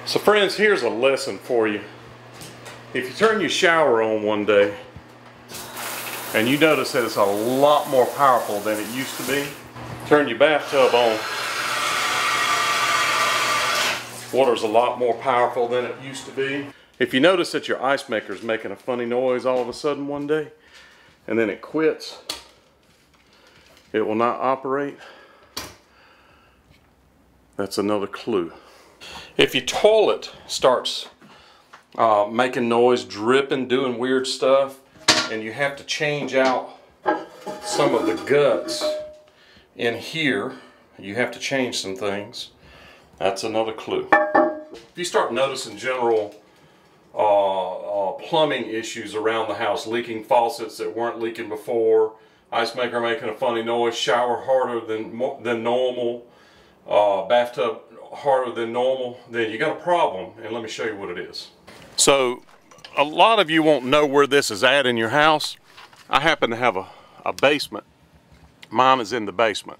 So friends, here's a lesson for you. If you turn your shower on one day and you notice that it's a lot more powerful than it used to be, turn your bathtub on. Water's a lot more powerful than it used to be. If you notice that your ice maker is making a funny noise all of a sudden one day and then it quits, it will not operate, that's another clue. If your toilet starts making noise, dripping, doing weird stuff, and you have to change out some of the guts in here, you have to change some things, that's another clue. If you start noticing general plumbing issues around the house, leaking faucets that weren't leaking before, ice maker making a funny noise, shower harder than normal, bathtub harder than normal, then you got a problem, and let me show you what it is. So a lot of you won't know where this is at in your house. I happen to have a basement. Mine is in the basement.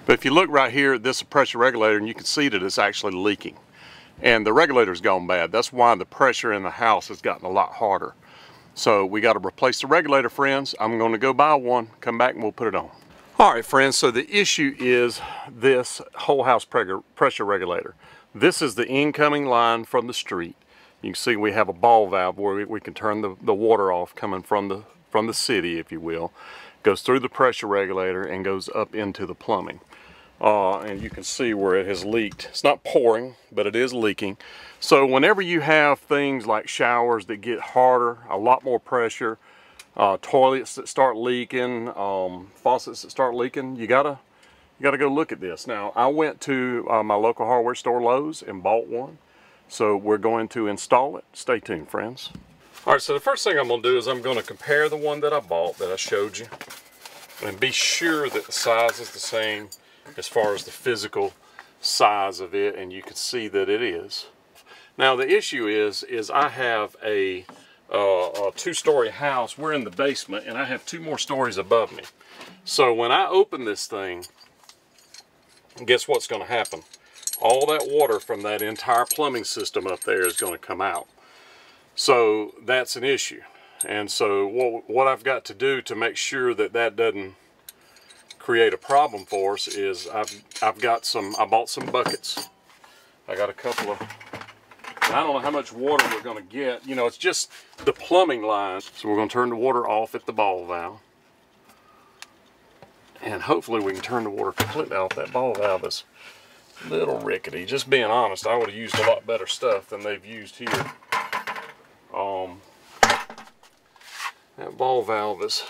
But if you look right here, this is a pressure regulator, and you can see that it's actually leaking. And the regulator's gone bad. That's why the pressure in the house has gotten a lot harder. So we got to replace the regulator, friends. I'm going to go buy one, come back, and we'll put it on. All right, friends, so the issue is this whole house pressure regulator. This is the incoming line from the street. You can see we have a ball valve where we can turn the water off coming from the city, if you will. Goes through the pressure regulator and goes up into the plumbing. And you can see where it has leaked. It's not pouring, but it is leaking. So whenever you have things like showers that get harder, a lot more pressure, toilets that start leaking, faucets that start leaking, you gotta go look at this. Now, I went to my local hardware store, Lowe's, and bought one. So we're going to install it. Stay tuned, friends. All right, so the first thing I'm gonna do is I'm gonna compare the one that I bought, that I showed you, and be sure that the size is the same as far as the physical size of it, and you can see that it is. Now, the issue is I have a two-story house. We're in the basement, and I have 2 more stories above me. So when I open this thing, guess what's going to happen? All that water from that entire plumbing system up there is going to come out. So that's an issue. And so what I've got to do to make sure that that doesn't create a problem for us is I bought some buckets. I got a couple of, I don't know how much water we're going to get. You know, it's just the plumbing line. So we're going to turn the water off at the ball valve. And hopefully we can turn the water completely off. That ball valve is a little rickety. Just being honest, I would have used a lot better stuff than they've used here. That ball valve is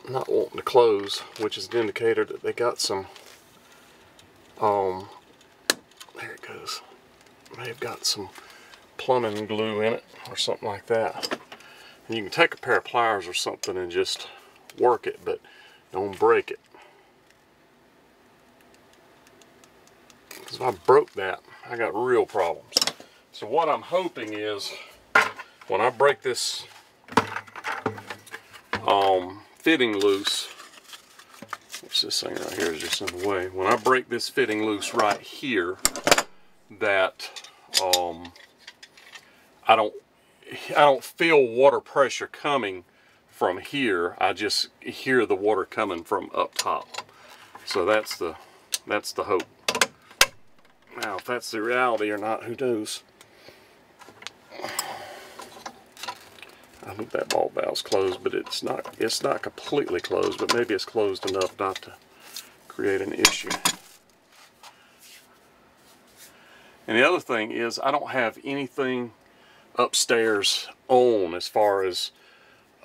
not wanting to close, which is an indicator that they got some, there it goes. May have got some plumbing glue in it or something like that. And you can take a pair of pliers or something and just work it, but don't break it. Because if I broke that, I got real problems. So what I'm hoping is when I break this fitting loose, what's this thing right here is just in the way. When I break this fitting loose right here, that I don't feel water pressure coming from here. I just hear the water coming from up top. So that's the hope. Now, if that's the reality or not, who knows? I think that ball valve's closed, but it's not completely closed, but maybe it's closed enough not to create an issue. And the other thing is I don't have anything upstairs on as far as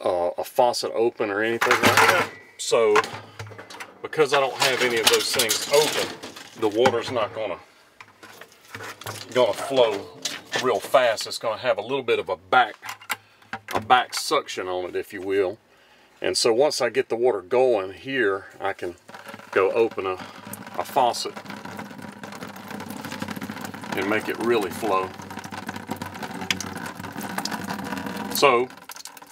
a faucet open or anything like that. So because I don't have any of those things open, the water's not gonna flow real fast. It's gonna have a little bit of a back suction on it, if you will. And so once I get the water going here, I can go open a faucet and make it really flow. So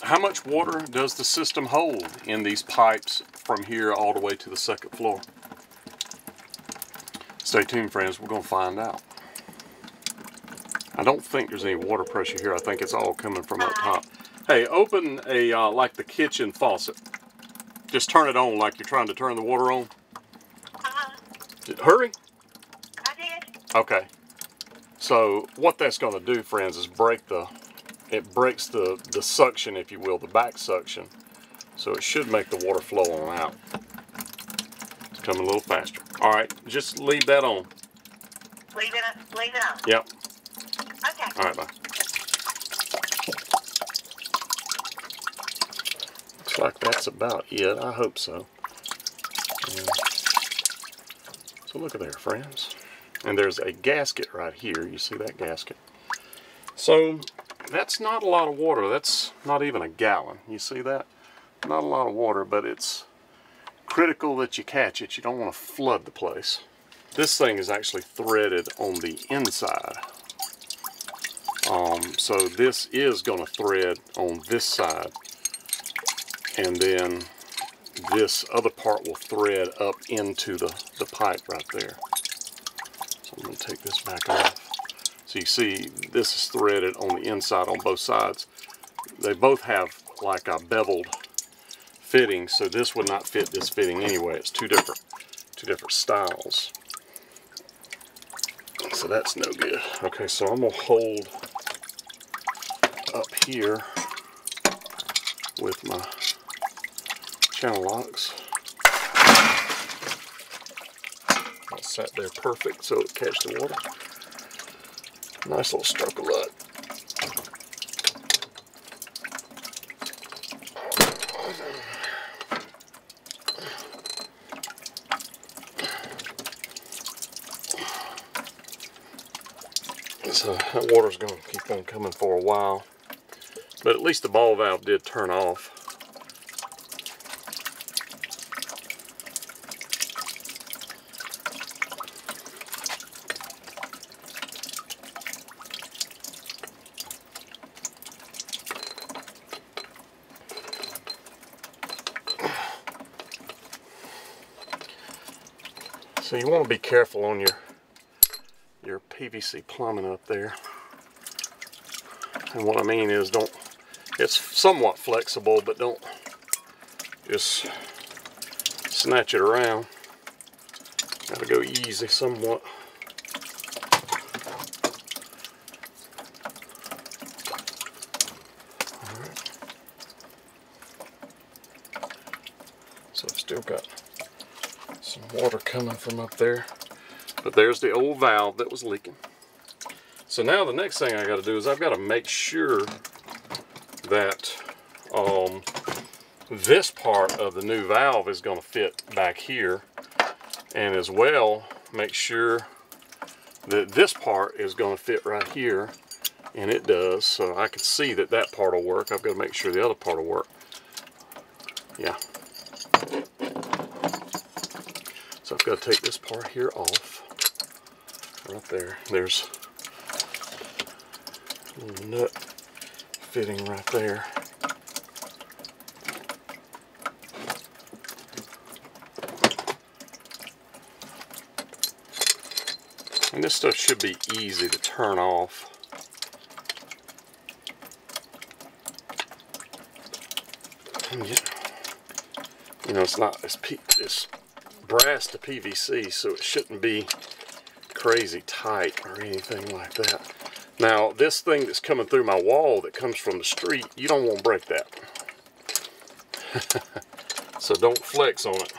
how much water does the system hold in these pipes from here all the way to the second floor? Stay tuned, friends, we're going to find out. I don't think there's any water pressure here. I think it's all coming from up top. Hey, open a, like the kitchen faucet. Just turn it on like you're trying to turn the water on. Hurry. I did. Okay. So what that's going to do, friends, is breaks the suction, if you will, the back suction. So it should make the water flow on out. It's coming a little faster. All right, just leave that on. Leave it on. Yep. Okay. All right, bye. Looks like that's about it. I hope so. So look at there, friends. And there's a gasket right here. You see that gasket? So that's not a lot of water. That's not even a gallon. You see that? Not a lot of water, but it's critical that you catch it. You don't want to flood the place. This thing is actually threaded on the inside. So this is going to thread on this side. And then this other part will thread up into the pipe right there. So I'm going to take this back off. So you see this is threaded on the inside on both sides. They both have like a beveled fitting, so this would not fit this fitting anyway. It's two different styles. So that's no good. Okay, so I'm going to hold up here with my channel locks. That sat there perfect so it catch the water. Nice little stroke of luck. So that water's going to keep on coming for a while. But at least the ball valve did turn off. So you want to be careful on your PVC plumbing up there. And what I mean is it's somewhat flexible, but don't just snatch it around. Gotta go easy somewhat. Alright. So I've still got some water coming from up there. But there's the old valve that was leaking. So now the next thing I got to do is I've got to make sure that this part of the new valve is going to fit back here, and as well make sure that this part is going to fit right here, and it does. So I can see that that part will work. I've got to make sure the other part will work. Yeah. So I've got to take this part here off. Right there. There's a little nut fitting right there. And this stuff should be easy to turn off. And you know, it's not it's brass to PVC, so it shouldn't be crazy tight or anything like that. Now this thing that's coming through my wall that comes from the street, you don't want to break that. So don't flex on it.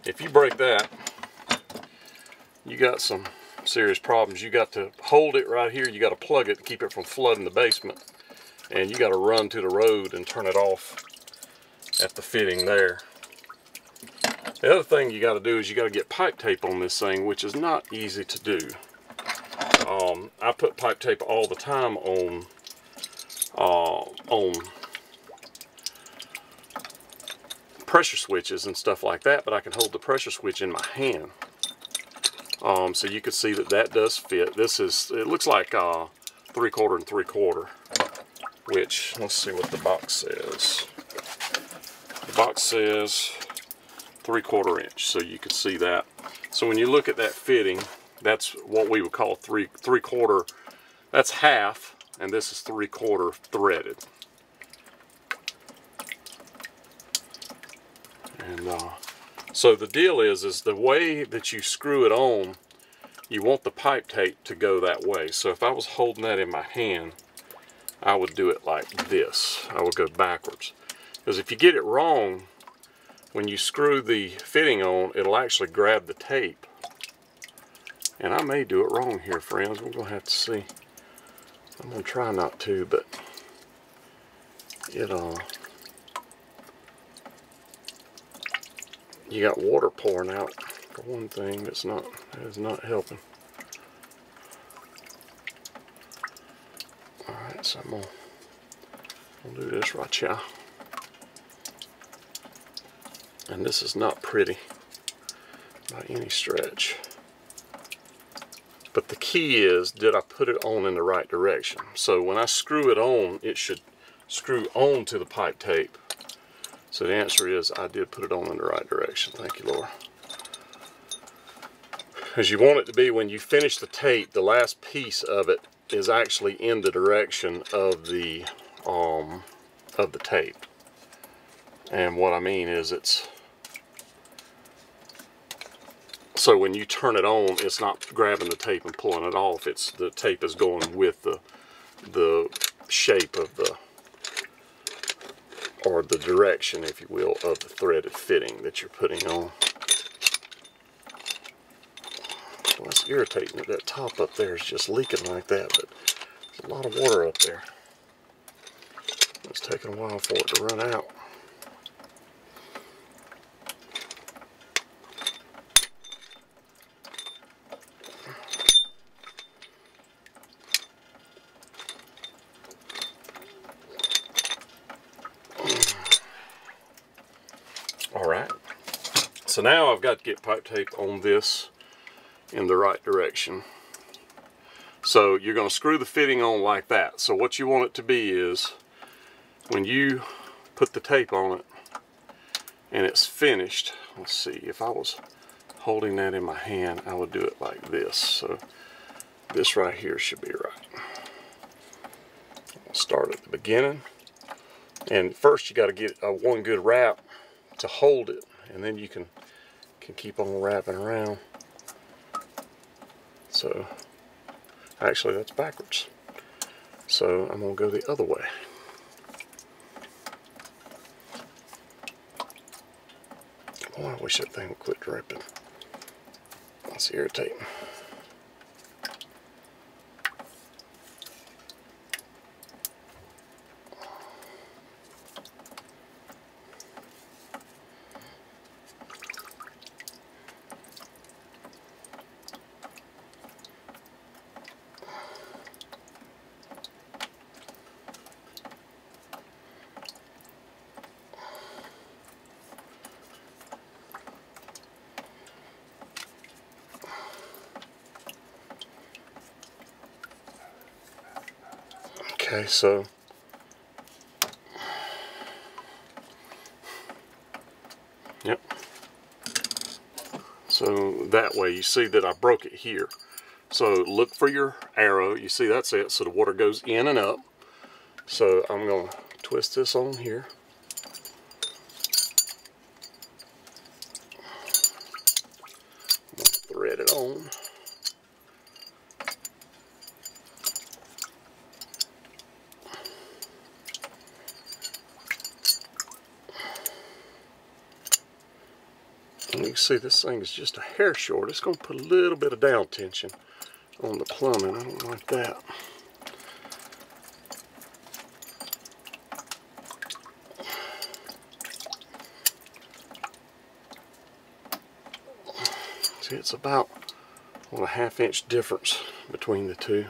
If you break that, you got some serious problems. You got to hold it right here. You got to plug it to keep it from flooding the basement, and you got to run to the road and turn it off at the fitting there. The other thing you got to do is you got to get pipe tape on this thing, which is not easy to do. I put pipe tape all the time on pressure switches and stuff like that, but I can hold the pressure switch in my hand. So you can see that that does fit. This is, it looks like 3/4 and 3/4, which, let's see what the box says. The box says 3/4 inch, so you can see that. So when you look at that fitting, that's what we would call 3/4 That's half, and this is 3/4 threaded. And so the deal is the way that you screw it on, you want the pipe tape to go that way. So if I was holding that in my hand, I would do it like this. I would go backwards. Because if you get it wrong, when you screw the fitting on, it'll actually grab the tape. And I may do it wrong here, friends. We're gonna have to see. I'm gonna try not to, but it you got water pouring out for one thing. That is not helping. All right, so I'm gonna do this right here. And this is not pretty by any stretch. But the key is, did I put it on in the right direction? So when I screw it on, it should screw on to the pipe tape. So the answer is, I did put it on in the right direction. Thank you, Laura. As you want it to be, when you finish the tape, the last piece of it is actually in the direction of the tape. And what I mean is, it's so when you turn it on, it's not grabbing the tape and pulling it off. It's the tape is going with the shape of or the direction, if you will, of the threaded fitting that you're putting on. Well, it's irritating that that top up there is just leaking like that, but there's a lot of water up there. It's taking a while for it to run out. Alright, so now I've got to get pipe tape on this in the right direction. So you're going to screw the fitting on like that. So what you want it to be is, when you put the tape on it and it's finished, let's see, if I was holding that in my hand, I would do it like this. So this right here should be right. I'll start at the beginning, and first you got to get one good wrap to hold it, and then you can keep on wrapping around. So actually that's backwards, so I'm gonna go the other way. Boy, I wish that thing would quit dripping. That's irritating. Okay, so yep. So that way you see that I broke it here. So look for your arrow. You see that's it. So the water goes in and up. So I'm going to twist this on here. I'm going to thread it on. And you can see this thing is just a hair short. It's going to put a little bit of down tension on the plumbing. I don't like that. See, it's about a ½ inch difference between the two.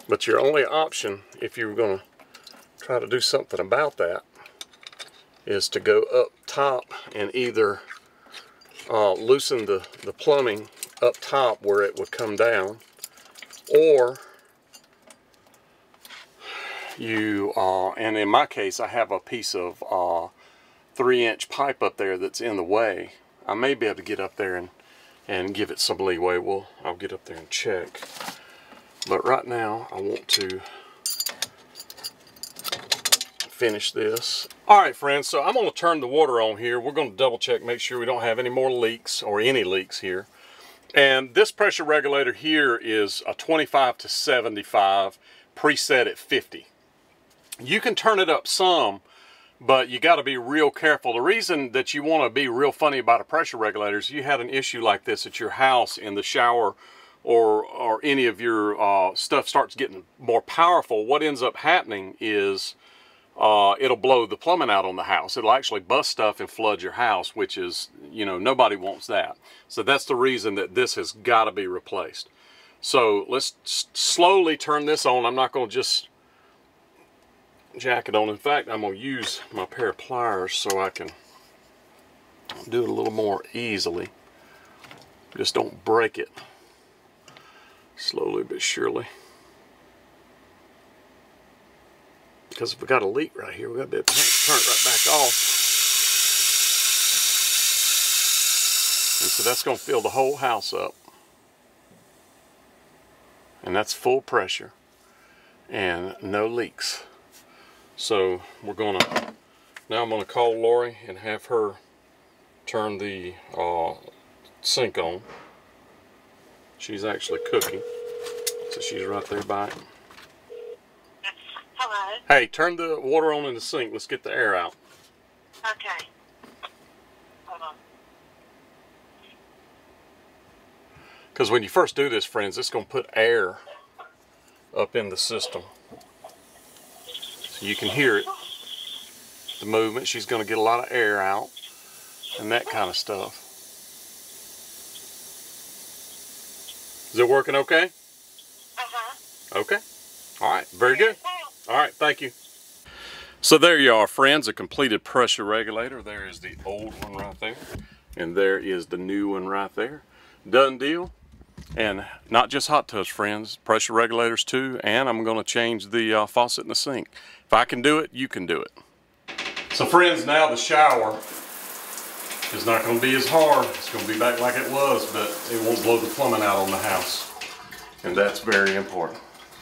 But your only option, if you were going to try to do something about that, is to go up top and either loosen the plumbing up top where it would come down, or you, and in my case I have a piece of 3-inch pipe up there that's in the way. I may be able to get up there and give it some leeway. I'll get up there and check. But right now, I want to finish this. All right, friends, so I'm going to turn the water on here. We're going to double check, make sure we don't have any more leaks or any leaks here. And this pressure regulator here is a 25 to 75, preset at 50. You can turn it up some, but you got to be real careful. The reason that you want to be real funny about a pressure regulator is you had an issue like this at your house in the shower, or any of your stuff starts getting more powerful. What ends up happening is it'll blow the plumbing out on the house. It'll actually bust stuff and flood your house, which is, you know, nobody wants that. So that's the reason that this has got to be replaced. So let's slowly turn this on. I'm not going to just jack it on. In fact, I'm going to use my pair of pliers so I can do it a little more easily. Just don't break it. Slowly but surely. Because if we got a leak right here, we got to be able to turn it right back off. And so that's going to fill the whole house up. And that's full pressure and no leaks. So we're going to, now I'm going to call Lori and have her turn the sink on. She's actually cooking, so she's right there by it. Hello. Hey, turn the water on in the sink. Let's get the air out. Okay. Hold on. Because when you first do this, friends, it's going to put air up in the system. So you can hear it, the movement. She's going to get a lot of air out and that kind of stuff. Is it working okay? Uh-huh. Okay. All right. Very good. All right. Thank you. So there you are, friends. A completed pressure regulator. There is the old one right there. And there is the new one right there. Done deal. And not just hot tubs, friends. Pressure regulators too. And I'm going to change the faucet in the sink. If I can do it, you can do it. So friends, now the shower is not going to be as hard. It's going to be back like it was, but it won't blow the plumbing out on the house. And that's very important.